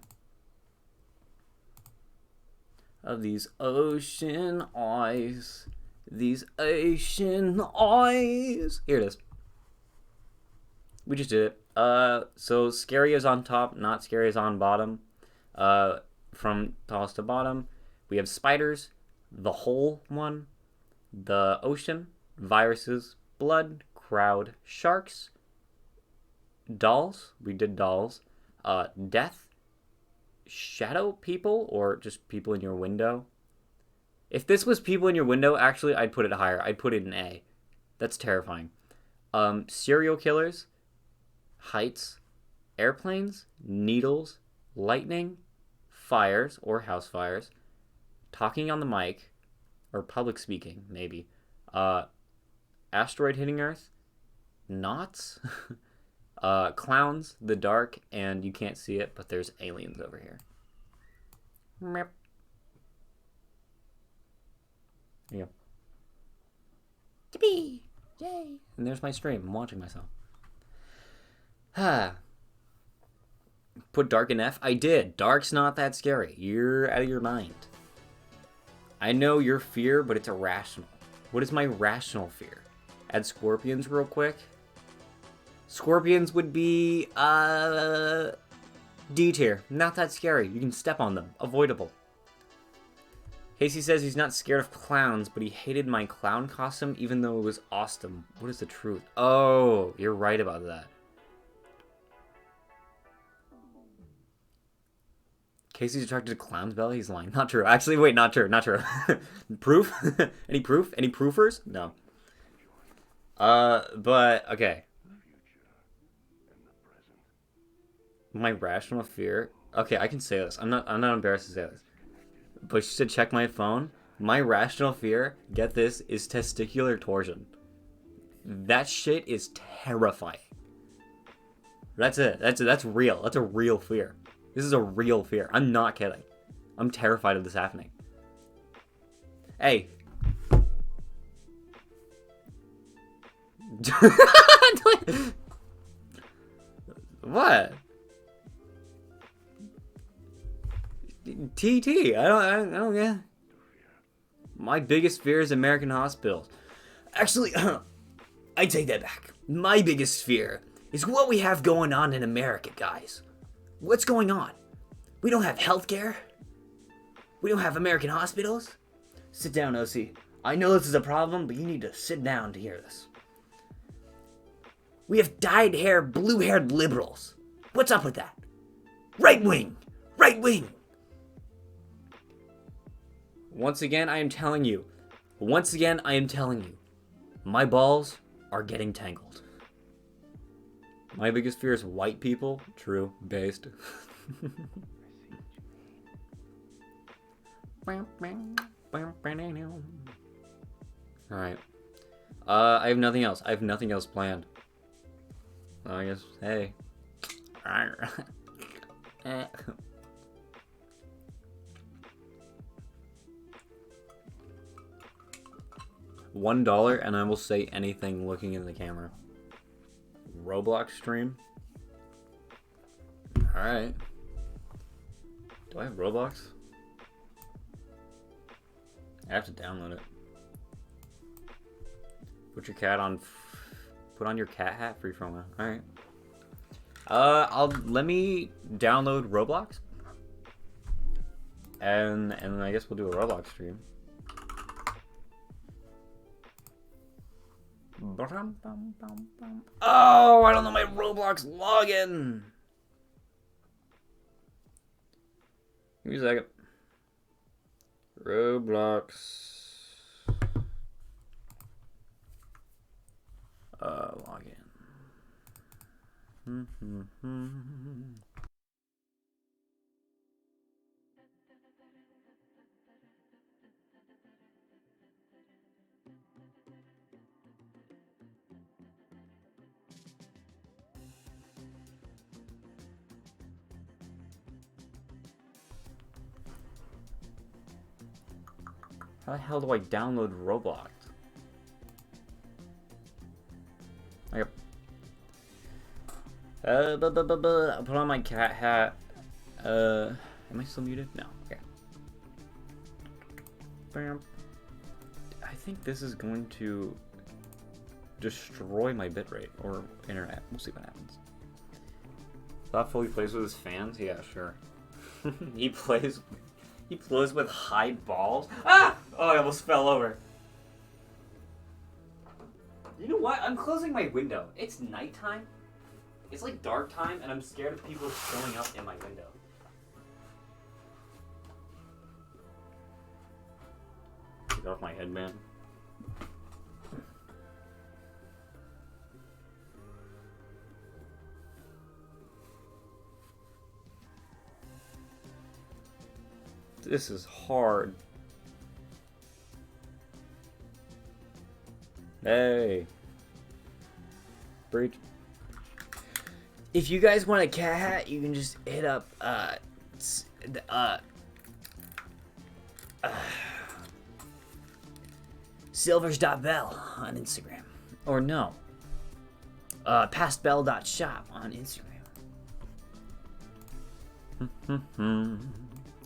A: Of these ocean eyes. These ocean eyes. Here it is. We just did it. So scary is on top, not scary is on bottom. From tallest to bottom, we have spiders, the whole one, the ocean, viruses, blood, crowd, sharks, dolls. We did dolls. Death. Shadow people, or just people in your window. If this was people in your window, actually, I'd put it higher. I'd put it in A. That's terrifying. Serial killers, heights, airplanes, needles, lightning, fires or house fires, talking on the mic, or public speaking, maybe. Asteroid hitting Earth, knots. Clowns, the dark, and you can't see it, but there's aliens over here. There you go. Yippee! Yay! And there's my stream. I'm watching myself. Put dark in F? I did. Dark's not that scary. You're out of your mind. I know your fear, but it's irrational. What is my rational fear? Add scorpions real quick. Scorpions would be, D tier. Not that scary. You can step on them. Avoidable. Casey says he's not scared of clowns, but he hated my clown costume even though it was awesome. What is the truth? Oh, you're right about that. Casey's attracted to clowns, Bella? He's lying. Not true. Actually, wait, not true. Not true. Proof? Any proof? Any proofers? No. But, okay. My rational fear. Okay, I can say this. I'm not embarrassed to say this. But she said check my phone. My rational fear, get this, is testicular torsion. That shit is terrifying. That's it. That's real. That's a real fear. This is a real fear. I'm not kidding. I'm terrified of this happening. Hey. What? TT, I don't get. My biggest fear is American hospitals. Actually, I take that back. My biggest fear is what we have going on in America, guys. What's going on?
D: We don't have healthcare. We don't have American hospitals. Sit down, OC. I know this is a problem, but you need to sit down to hear this. We have dyed hair, blue-haired liberals. What's up with that? Right wing! Right wing! Once again, I am telling you. My balls are getting tangled. My biggest fear is white people. True. Based. Alright. I have nothing else. Planned. So I guess, hey. $1 and I will say anything looking in the camera. Roblox stream? Alright. Do I have Roblox? I have to download it. Put your cat on. Put on your cat hat. Free promo. Alright. Let me download Roblox. And I guess we'll do a Roblox stream. Oh, I don't know my Roblox login. Give me a second. Roblox. Login. How the hell do I download Roblox? Yep. I'll put on my cat hat. Am I still muted? No. Okay. I think this is going to destroy my bitrate or internet. We'll see what happens. Thoughtfully plays with his fans? Yeah, sure. He plays with high balls. Ah! Oh, I almost fell over. You know what? I'm closing my window. It's nighttime. It's like dark time, and I'm scared of people showing up in my window. Get off my head, man. This is hard. Hey. Breach. If you guys want a cat hat, you can just hit up silvers.bell on Instagram. Or no. Pastbell.shop on Instagram.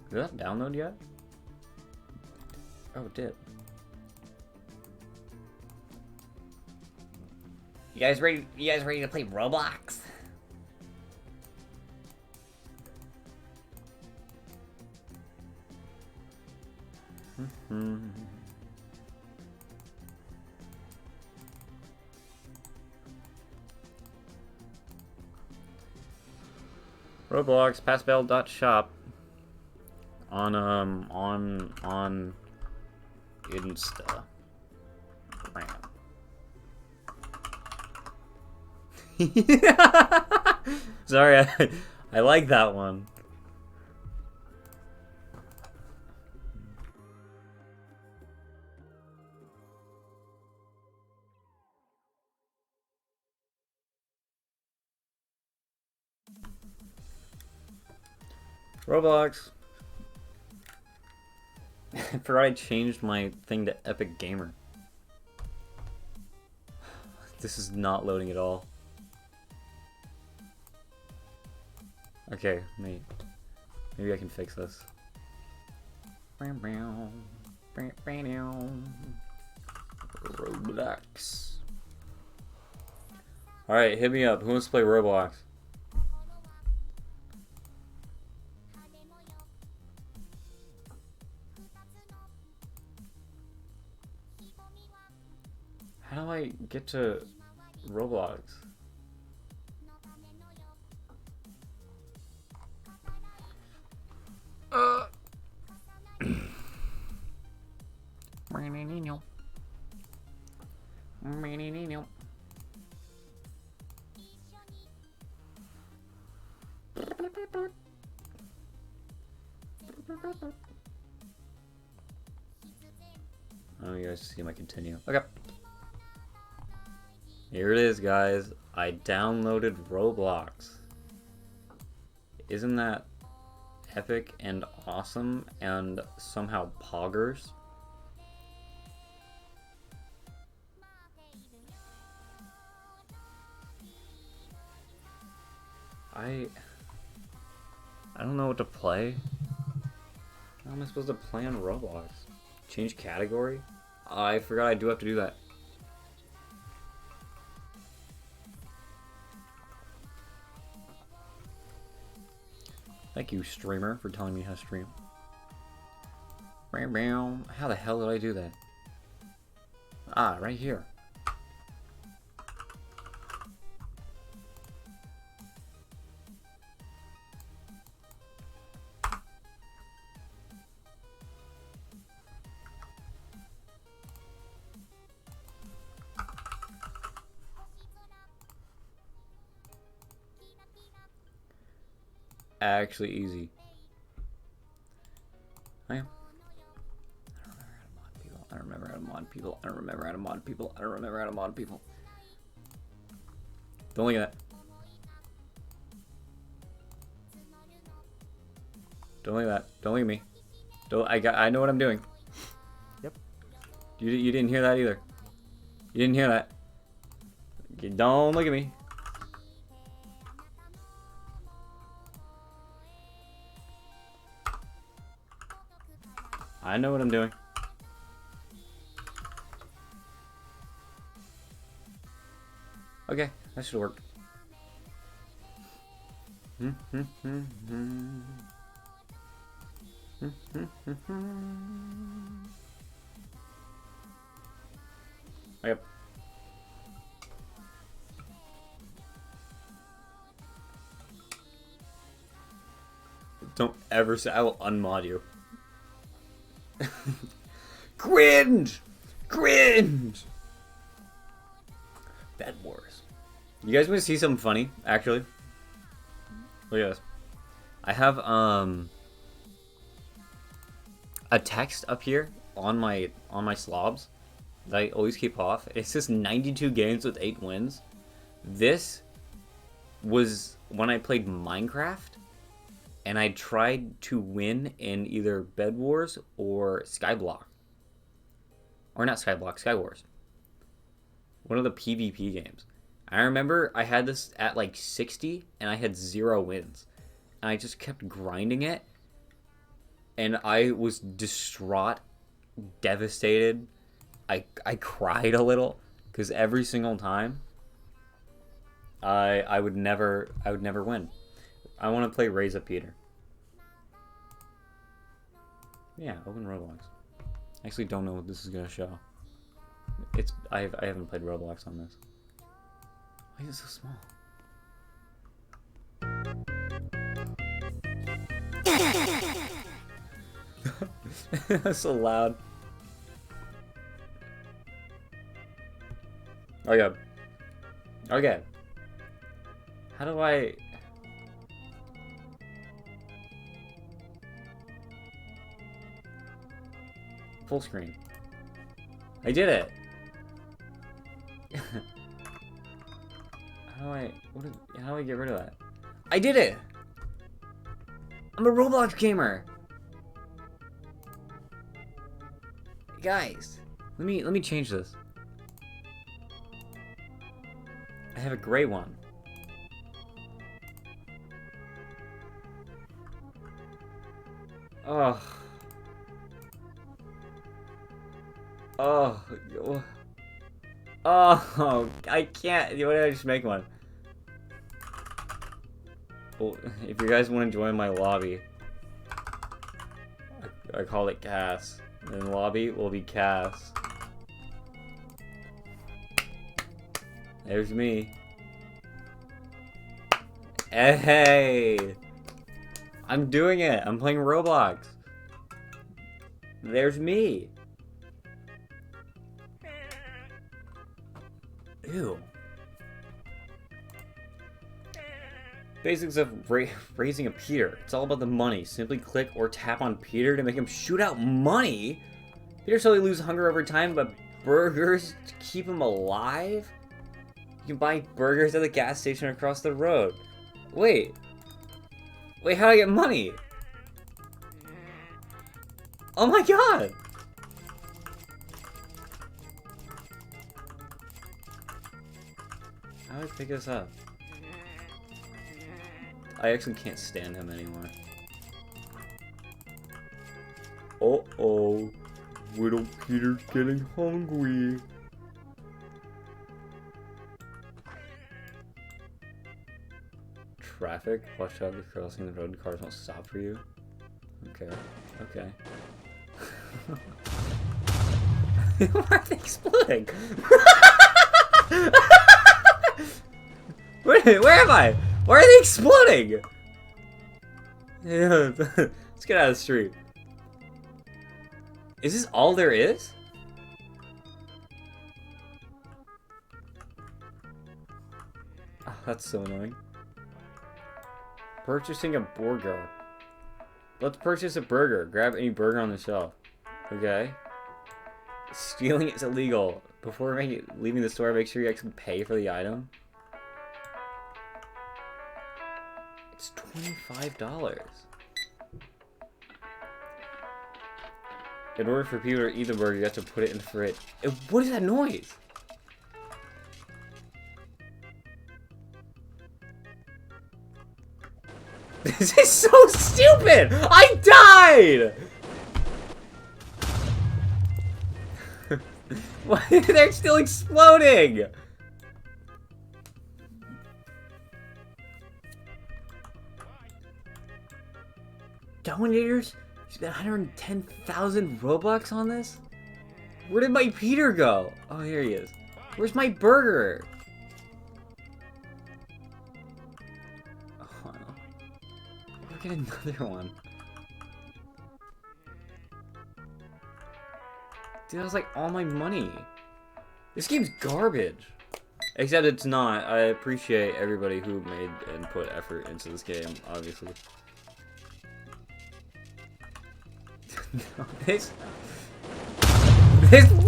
D: Did that download yet? Oh, it did. You guys ready to play Roblox? Roblox Pastbell.shop on Insta. Sorry, I like that one. Roblox. I forgot I changed my thing to Epic Gamer. This is not loading at all. Okay, maybe I can fix this. Roblox. Alright, hit me up. Who wants to play Roblox? I get to Roblox? Oh, you guys see my continue. Okay. Here it is, guys. I downloaded Roblox. Isn't that epic and awesome and somehow poggers? I don't know what to play. How am I supposed to play on Roblox? Change category? I forgot I do have to do that. Thank you, streamer, for telling me how to stream. How the hell did I do that? Ah, right here. Actually easy. I am. I don't remember how to mod people. I don't remember how to mod people. I don't remember how to mod people. Don't look at that. Don't look at that. Don't look at me. Don't. I know what I'm doing.
C: Yep.
D: You didn't hear that either. You didn't hear that. Don't look at me. I know what I'm doing. Okay, that should work. Yep. Don't ever say I will unmod you. Cringe! Cringe! Bed Wars. You guys want to see something funny, actually? Look at this. I have a text up here on my slobs that I always keep off. It says 92 games with 8 wins. This was when I played Minecraft and I tried to win in either Bed Wars or Skyblock. Or not Skyblock, Sky Wars. One of the PvP games. I remember I had this at like 60 and I had 0 wins. And I just kept grinding it. And I was distraught, devastated. I cried a little because every single time I would never win. I want to play Raise Up Peter. Yeah, open Roblox. I actually don't know what this is gonna show. I haven't played Roblox on this. Why is it so small? That's so loud. Okay. Okay. How do I... Full screen. I did it! How do I get rid of that? I did it! I'm a Roblox gamer! Guys, let me change this. I have a gray one. Oh. Oh. Oh. I can't. Why did I just make one? Well, if you guys want to join my lobby, I call it Cass. And lobby will be Cass. There's me. Hey! I'm doing it! I'm playing Roblox! There's me! Ew. Basics of raising a Peter. It's all about the money. Simply click or tap on Peter to make him shoot out money? Peter slowly loses hunger over time, but burgers to keep him alive? You can buy burgers at the gas station across the road. Wait, how do I get money? Oh my god! How do I pick this up? I actually can't stand him anymore. Uh-oh. Little Peter's getting hungry. Traffic? Watch out, you're crossing the road. Cars won't stop for you. Okay. Okay. Why are they exploding? Where am I? Why are they exploding? Yeah, let's get out of the street. Is this all there is? Oh, that's so annoying. Purchasing a burger. Let's purchase a burger. Grab any burger on the shelf. Okay. Stealing is illegal. Before leaving the store, make sure you actually pay for the item. It's $25. In order for people to eat the burger, you have to put it in the fridge. What is that noise? This is so stupid! I died! Why? They're still exploding! Donators? You spent 110,000 Robux on this? Where did my Peter go? Oh, here he is. Where's my burger? Oh, look at another one. Dude, that was like all my money. This game's garbage. Except it's not. I appreciate everybody who made and put effort into this game, obviously. No, this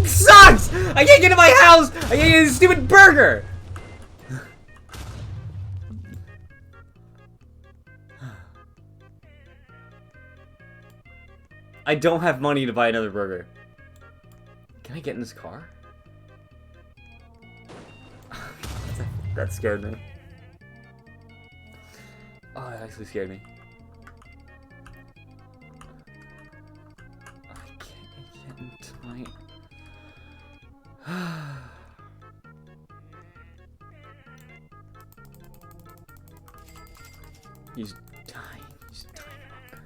D: sucks! I can't get to my house! I can't get this stupid burger! I don't have money to buy another burger. Can I get in this car? That scared me. Oh, that actually scared me. I can't into my... He's dying. He's dying of hunger.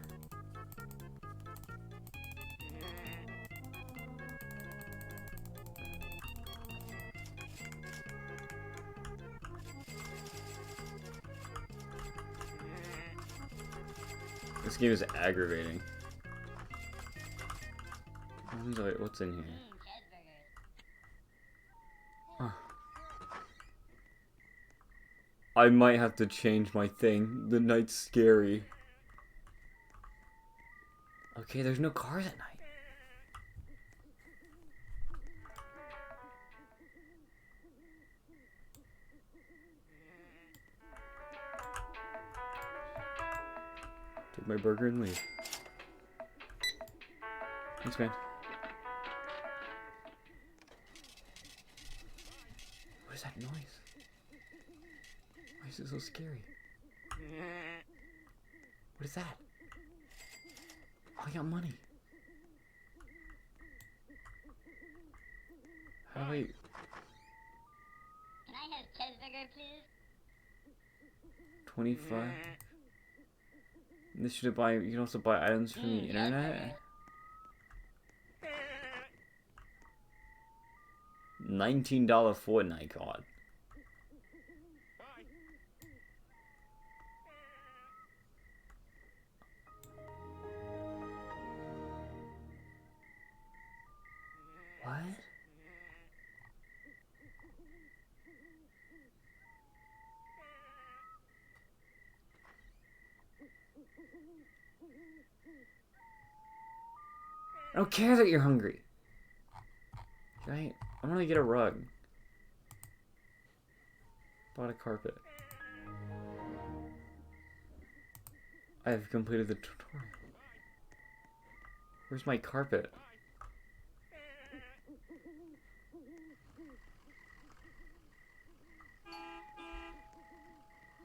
D: This game is aggravating. What's in here? Huh. I might have to change my thing. The night's scary. Okay, there's no cars at night. Take my burger and leave. Thanks, man. What is that noise? Why is it so scary? What is that? Oh, I got money. How do I...
E: Can I have cheeseburger, please?
D: 25. This should buy. You can also buy items from the internet. $19 Fortnite card. I don't care that you're hungry. Right? I'm gonna get a rug. Bought a carpet. I have completed the tutorial. Where's my carpet?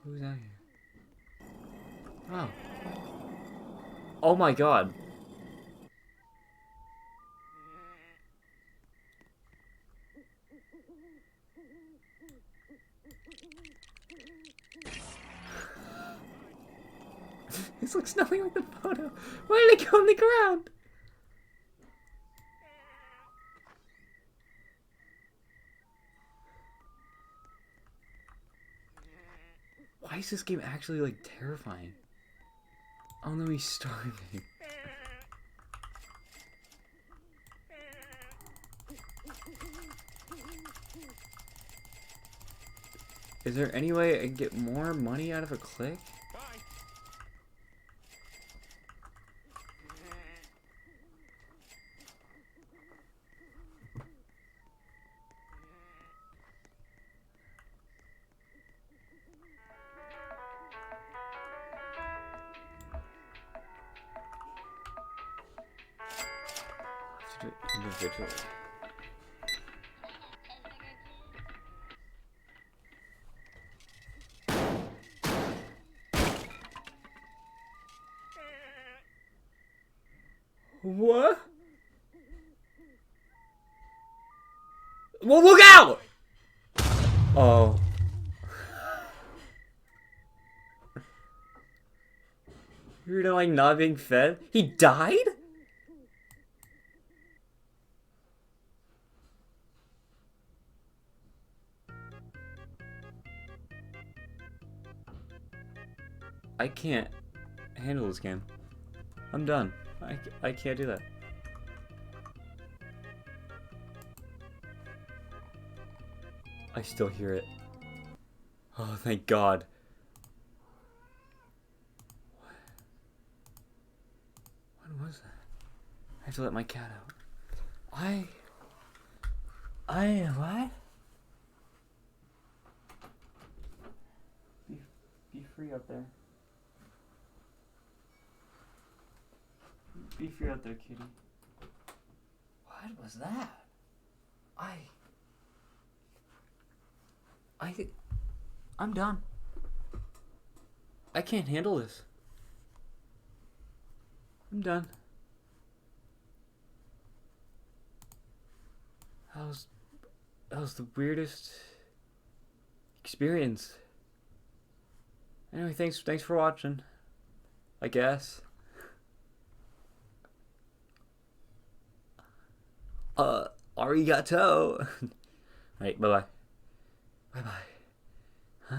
D: Who's out here? Oh. Oh my god. This looks nothing like the photo. Why did it go on the ground? Why is this game actually like terrifying? Oh no, he's starving. Is there any way I can get more money out of a click? I have to do it individually. What? Well, look out! Oh. You're like not being fed? He died? I can't handle this game. I'm done. I can't do that. I still hear it. Oh, thank God. What was that? I have to let my cat out. What? Be free out there. Be free out there, kitty. What was that? I'm done. I can't handle this. I'm done. That was the weirdest experience. Anyway, thanks for watching. I guess. Arigato. Alright, bye-bye. Bye-bye. Huh?